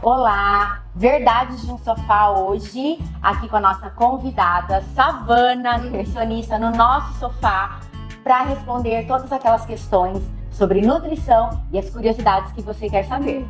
Olá, Verdades de um Sofá hoje, aqui com a nossa convidada Savana, nutricionista, no nosso sofá, para responder todas aquelas questões sobre nutrição e as curiosidades que você quer saber.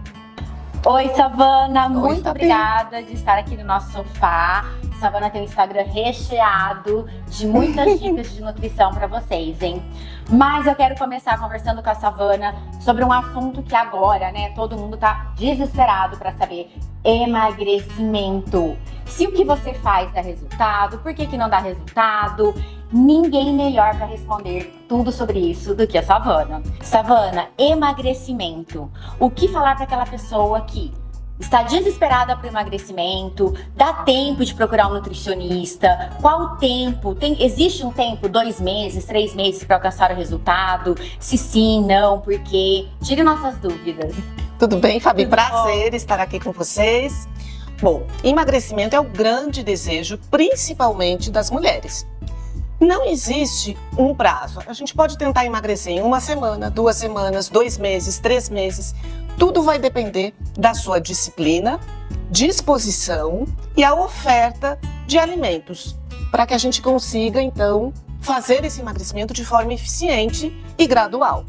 Oi, Savana, muito obrigada de estar aqui no nosso sofá. Savana tem um Instagram recheado de muitas dicas de nutrição para vocês, hein? Mas eu quero começar conversando com a Savana sobre um assunto que agora, né, todo mundo tá desesperado para saber: emagrecimento. Se o que você faz dá resultado, por que não dá resultado? Ninguém melhor para responder tudo sobre isso do que a Savana. Savana, emagrecimento. O que falar para aquela pessoa que está desesperada por emagrecimento? Dá tempo de procurar um nutricionista? Qual o tempo? Existe um tempo, 2 meses, 3 meses para alcançar o resultado? Se sim, não, por quê? Tire nossas dúvidas. Tudo bem, Fabi? Tudo Prazer bom? estar aqui com vocês. Bom, emagrecimento é o grande desejo, principalmente das mulheres. Não existe um prazo. A gente pode tentar emagrecer em 1 semana, 2 semanas, 2 meses, 3 meses. Tudo vai depender da sua disciplina, disposição e a oferta de alimentos, para que a gente consiga, então, fazer esse emagrecimento de forma eficiente e gradual.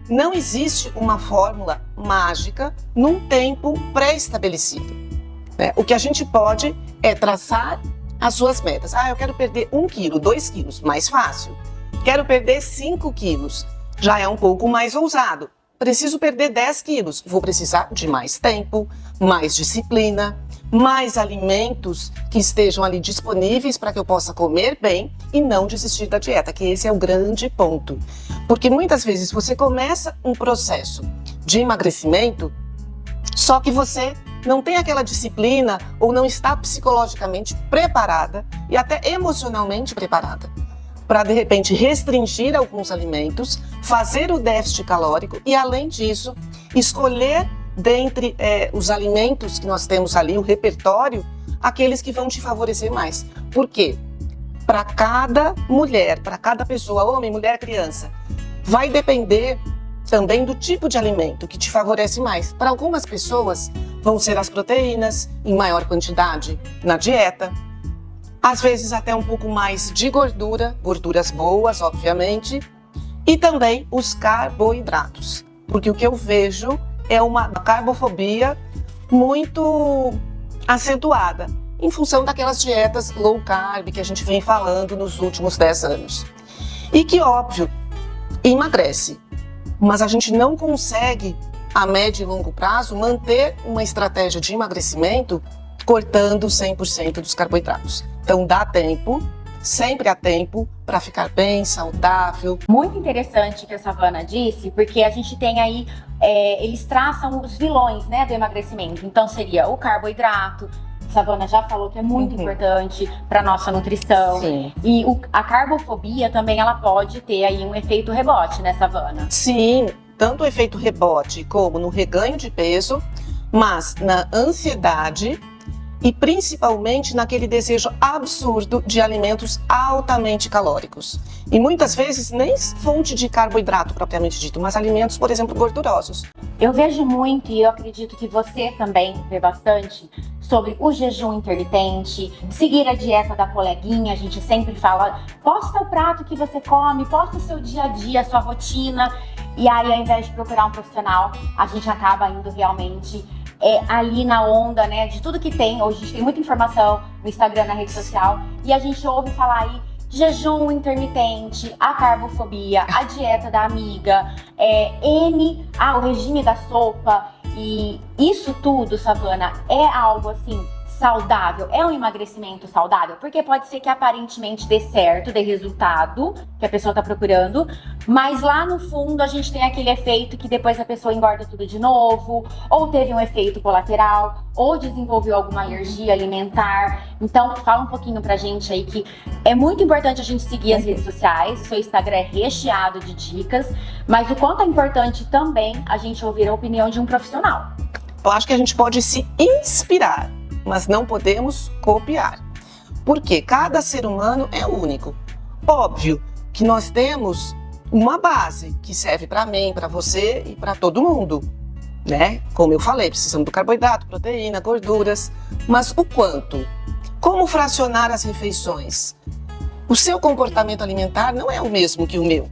Não existe uma fórmula mágica num tempo pré-estabelecido, né? O que a gente pode é traçar as suas metas. Eu quero perder 1 quilo, 2 quilos, mais fácil. Quero perder 5 quilos, já é um pouco mais ousado. Preciso perder 10 quilos, vou precisar de mais tempo, mais disciplina, mais alimentos que estejam ali disponíveis para que eu possa comer bem e não desistir da dieta, que esse é o grande ponto. Porque muitas vezes você começa um processo de emagrecimento, só que você não tem aquela disciplina ou não está psicologicamente preparada e até emocionalmente preparada para, de repente, restringir alguns alimentos, fazer o déficit calórico e, além disso, escolher dentre os alimentos que nós temos ali, o repertório, aqueles que vão te favorecer mais. Por quê? Para cada mulher, para cada pessoa, homem, mulher, criança, vai depender também do tipo de alimento que te favorece mais. Para algumas pessoas, vão ser as proteínas em maior quantidade na dieta. Às vezes até um pouco mais de gordura, gorduras boas, obviamente. E também os carboidratos. Porque o que eu vejo é uma carbofobia muito acentuada, em função daquelas dietas low carb que a gente vem falando nos últimos 10 anos. E que, óbvio, emagrece. Mas a gente não consegue, a médio e longo prazo, manter uma estratégia de emagrecimento cortando 100% dos carboidratos. Então dá tempo, sempre há tempo para ficar bem, saudável. Muito interessante o que a Savana disse, porque a gente tem aí, eles traçam os vilões, né, do emagrecimento. Então seria o carboidrato. Savana já falou que é muito importante para nossa nutrição. Sim. E a carbofobia também, ela pode ter aí um efeito rebote, né, Savana? Sim, tanto o efeito rebote como no reganho de peso, mas na ansiedade e principalmente naquele desejo absurdo de alimentos altamente calóricos. E muitas vezes nem fonte de carboidrato propriamente dito, mas alimentos, por exemplo, gordurosos. Eu vejo muito, e eu acredito que você também vê bastante, sobre o jejum intermitente, seguir a dieta da coleguinha. A gente sempre fala, posta o prato que você come, posta o seu dia a dia, a sua rotina. E aí, ao invés de procurar um profissional, a gente acaba indo realmente ali na onda, né, de tudo que tem. Hoje a gente tem muita informação no Instagram, na rede social, e a gente ouve falar aí jejum intermitente, a carbofobia, a dieta da amiga, o regime da sopa. E isso tudo, Savana, é algo assim saudável? É um emagrecimento saudável? Porque pode ser que aparentemente dê certo, dê resultado que a pessoa está procurando, mas lá no fundo a gente tem aquele efeito que depois a pessoa engorda tudo de novo, ou teve um efeito colateral, ou desenvolveu alguma alergia alimentar. Então fala um pouquinho pra gente aí, que é muito importante a gente seguir as redes sociais. O seu Instagram é recheado de dicas, mas o quanto é importante também a gente ouvir a opinião de um profissional. Eu acho que a gente pode se inspirar, mas não podemos copiar, porque cada ser humano é único. Óbvio que nós temos uma base que serve para mim, para você e para todo mundo. né? Como eu falei, precisamos do carboidrato, proteína, gorduras, mas o quanto? Como fracionar as refeições? O seu comportamento alimentar não é o mesmo que o meu.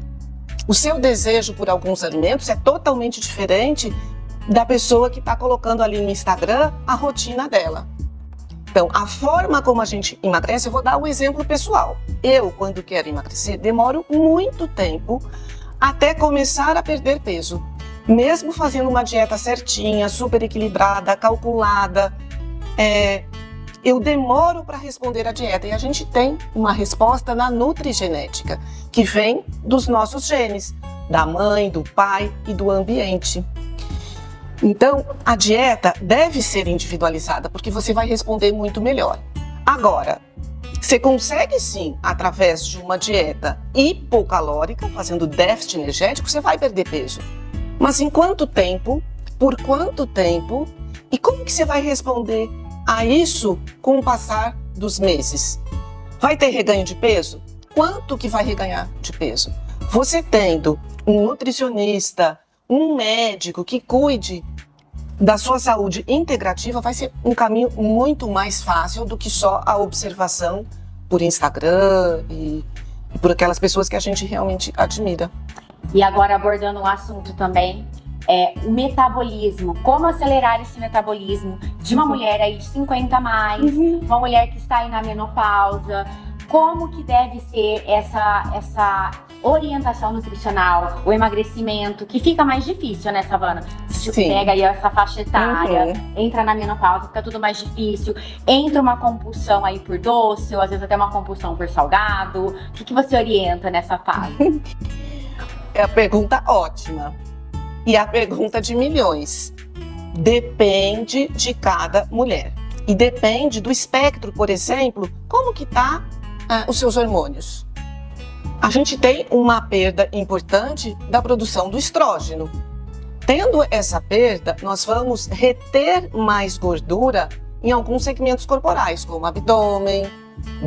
O seu desejo por alguns alimentos é totalmente diferente da pessoa que está colocando ali no Instagram a rotina dela. Então, a forma como a gente emagrece, eu vou dar um exemplo pessoal. Eu, quando quero emagrecer, demoro muito tempo até começar a perder peso. Mesmo fazendo uma dieta certinha, super equilibrada, calculada, eu demoro para responder à dieta. E a gente tem uma resposta na nutrigenética, que vem dos nossos genes, da mãe, do pai e do ambiente. Então, a dieta deve ser individualizada, porque você vai responder muito melhor. Agora, você consegue sim, através de uma dieta hipocalórica, fazendo déficit energético, você vai perder peso. Mas em quanto tempo? Por quanto tempo? E como que você vai responder a isso com o passar dos meses? Vai ter reganho de peso? Quanto que vai reganhar de peso? Você tendo um nutricionista, um médico que cuide da sua saúde integrativa, vai ser um caminho muito mais fácil do que só a observação por Instagram e por aquelas pessoas que a gente realmente admira. E agora abordando um assunto também, o metabolismo. Como acelerar esse metabolismo de uma mulher aí de 50 a mais, uma mulher que está aí na menopausa. Como que deve ser essa orientação nutricional, o emagrecimento, que fica mais difícil, né, Savana? Você pega aí essa faixa etária, entra na menopausa, fica tudo mais difícil, entra uma compulsão aí por doce, ou às vezes até uma compulsão por salgado. O que você orienta nessa fase? É a pergunta ótima. E a pergunta de milhões. Depende de cada mulher. E depende do espectro, por exemplo, como que tá os seus hormônios. A gente tem uma perda importante da produção do estrógeno. Tendo essa perda, nós vamos reter mais gordura em alguns segmentos corporais, como abdômen,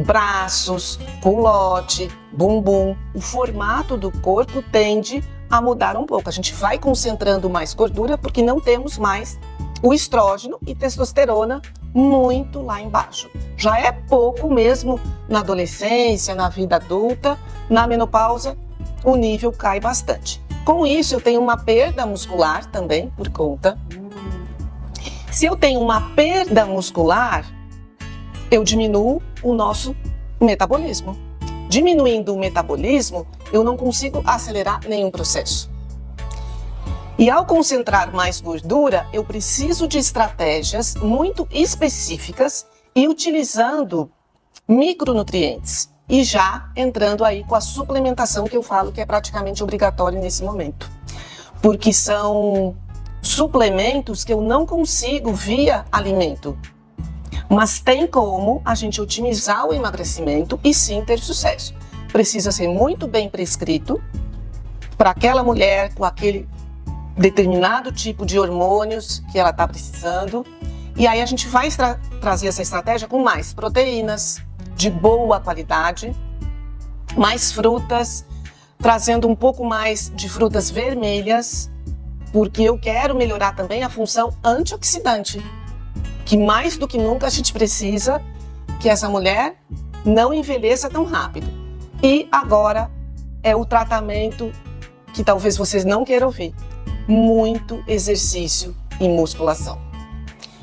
braços, culote, bumbum. O formato do corpo tende a mudar um pouco. A gente vai concentrando mais gordura porque não temos mais o estrógeno e testosterona muito lá embaixo. Já é pouco mesmo na adolescência, na vida adulta, na menopausa o nível cai bastante. Com isso eu tenho uma perda muscular também por conta. Se eu tenho uma perda muscular, eu diminuo o nosso metabolismo. Diminuindo o metabolismo, eu não consigo acelerar nenhum processo. E ao concentrar mais gordura, eu preciso de estratégias muito específicas e utilizando micronutrientes. E já entrando aí com a suplementação que eu falo que é praticamente obrigatória nesse momento. Porque são suplementos que eu não consigo via alimento. Mas tem como a gente otimizar o emagrecimento e sim ter sucesso. Precisa ser muito bem prescrito para aquela mulher com aquele determinado tipo de hormônios que ela está precisando. E aí a gente vai trazer essa estratégia com mais proteínas de boa qualidade, mais frutas, trazendo um pouco mais de frutas vermelhas, porque eu quero melhorar também a função antioxidante, que mais do que nunca a gente precisa que essa mulher não envelheça tão rápido. E agora é o tratamento que talvez vocês não queiram ouvir. Muito exercício e musculação.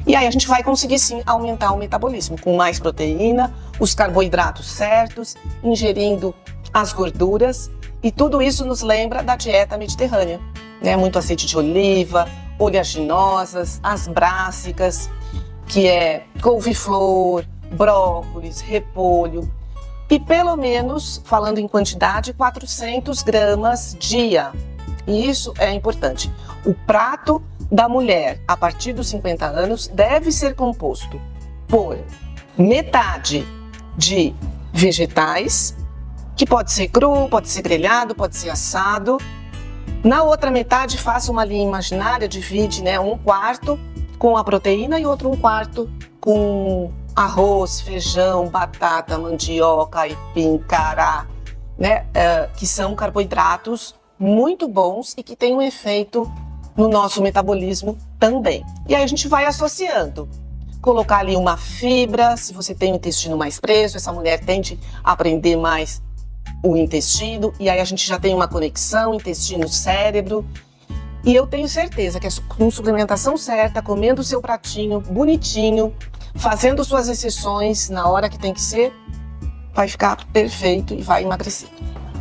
E aí a gente vai conseguir sim aumentar o metabolismo com mais proteína, os carboidratos certos, ingerindo as gorduras, e tudo isso nos lembra da dieta mediterrânea, né? Muito azeite de oliva, oleaginosas, as brássicas, que é couve-flor, brócolis, repolho, e pelo menos, falando em quantidade, 400 gramas dia. E isso é importante. O prato da mulher a partir dos 50 anos deve ser composto por metade de vegetais, que pode ser cru, pode ser grelhado, pode ser assado. Na outra metade, faça uma linha imaginária, divide, né, um quarto com a proteína e outro um quarto com arroz, feijão, batata, mandioca, aipim, cará, né, que são carboidratos muito bons e que têm um efeito no nosso metabolismo também. E aí a gente vai associando. Colocar ali uma fibra, se você tem o intestino mais preso, essa mulher tende a prender mais o intestino, e aí a gente já tem uma conexão intestino-cérebro. E eu tenho certeza que com suplementação certa, comendo o seu pratinho bonitinho, fazendo suas exceções na hora que tem que ser, vai ficar perfeito e vai emagrecer.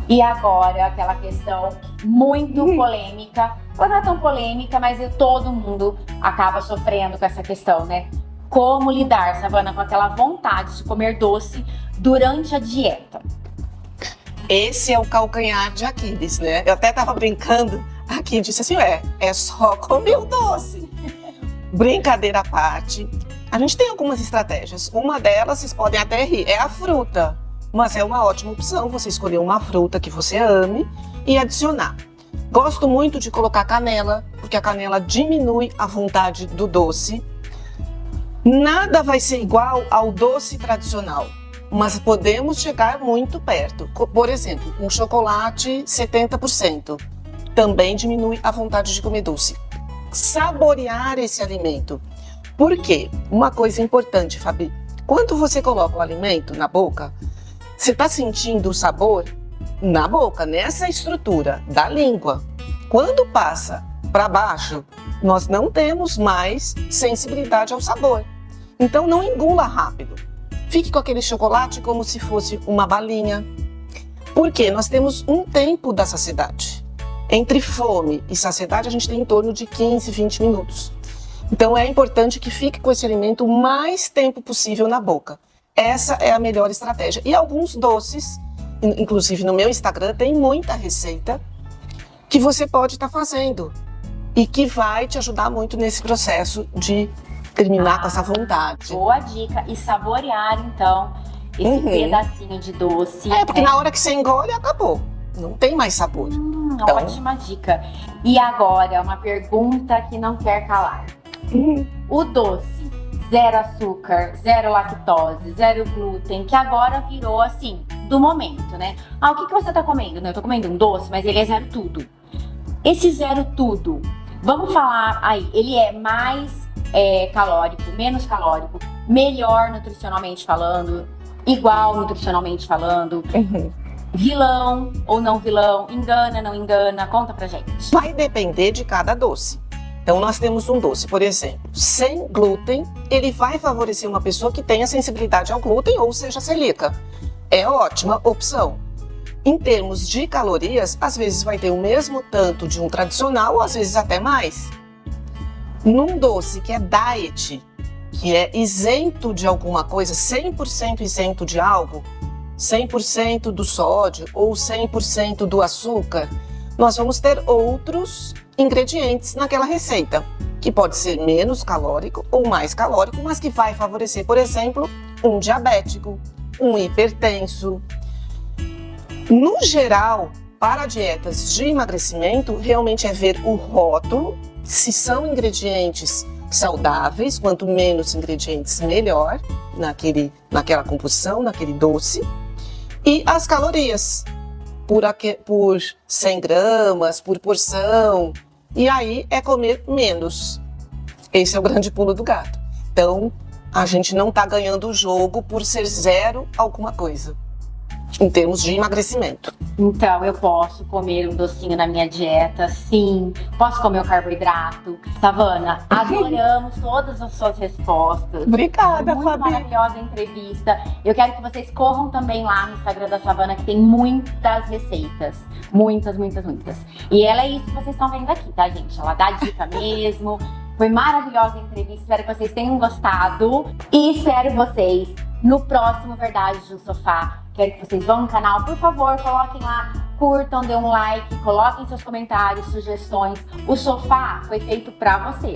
E agora, aquela questão muito polêmica, ou não é tão polêmica, mas todo mundo acaba sofrendo com essa questão, né? Como lidar, Savana, com aquela vontade de comer doce durante a dieta? Esse é o calcanhar de Aquiles, né? Eu até tava brincando aqui, disse assim, é só comer o doce. Brincadeira à parte, a gente tem algumas estratégias. Uma delas, vocês podem até rir, é a fruta. Mas é uma ótima opção você escolher uma fruta que você ame e adicionar. Gosto muito de colocar canela, porque a canela diminui a vontade do doce. Nada vai ser igual ao doce tradicional, mas podemos chegar muito perto. Por exemplo, um chocolate 70% também diminui a vontade de comer doce. Saborear esse alimento. Por quê? Uma coisa importante, Fabi. Quando você coloca o alimento na boca, você está sentindo o sabor na boca, nessa estrutura da língua. Quando passa para baixo, nós não temos mais sensibilidade ao sabor. Então não engula rápido. Fique com aquele chocolate como se fosse uma balinha. Porque nós temos um tempo da saciedade. Entre fome e saciedade a gente tem em torno de 15, 20 minutos. Então é importante que fique com esse alimento o mais tempo possível na boca. Essa é a melhor estratégia. E alguns doces, inclusive no meu Instagram, tem muita receita que você pode estar fazendo e que vai te ajudar muito nesse processo de terminar com essa vontade. Boa dica. E saborear, então, esse pedacinho de doce. Porque na hora que você engole, acabou. Não tem mais sabor. Então... Ótima dica. E agora, uma pergunta que não quer calar. O doce, zero açúcar, zero lactose, zero glúten, que agora virou assim, do momento, né? O que você tá comendo? Eu tô comendo um doce, mas ele é zero tudo. Esse zero tudo, vamos falar aí, ele é mais calórico, menos calórico, melhor nutricionalmente falando, igual nutricionalmente falando, vilão ou não vilão, engana, não engana, conta pra gente. Vai depender de cada doce. Então nós temos um doce, por exemplo, sem glúten, ele vai favorecer uma pessoa que tenha sensibilidade ao glúten ou seja celíaca. É ótima opção. Em termos de calorias, às vezes vai ter o mesmo tanto de um tradicional, ou às vezes até mais. Num doce que é diet, que é isento de alguma coisa, 100% isento de algo, 100% do sódio ou 100% do açúcar, nós vamos ter outros ingredientes naquela receita, que pode ser menos calórico ou mais calórico, mas que vai favorecer, por exemplo, um diabético, um hipertenso. No geral, para dietas de emagrecimento, realmente é ver o rótulo, se são ingredientes saudáveis, quanto menos ingredientes, melhor, naquela composição, naquele doce, e as calorias, por 100 gramas, por porção, e aí é comer menos. Esse é o grande pulo do gato. Então, a gente não está ganhando o jogo por ser zero alguma coisa, em termos de emagrecimento. Então, eu posso comer um docinho na minha dieta, sim. Posso comer o carboidrato. Savana, adoramos todas as suas respostas. Obrigada, muito Fabi. Maravilhosa entrevista. Eu quero que vocês corram também lá no Instagram da Savana, que tem muitas receitas. Muitas, muitas, muitas. E ela é isso que vocês estão vendo aqui, tá, gente? Ela dá dica mesmo. Foi maravilhosa a entrevista. Espero que vocês tenham gostado. E espero vocês no próximo Verdade de um Sofá. Quero que vocês vão no canal, por favor, coloquem lá, curtam, dêem um like, coloquem seus comentários, sugestões. O sofá foi feito pra você.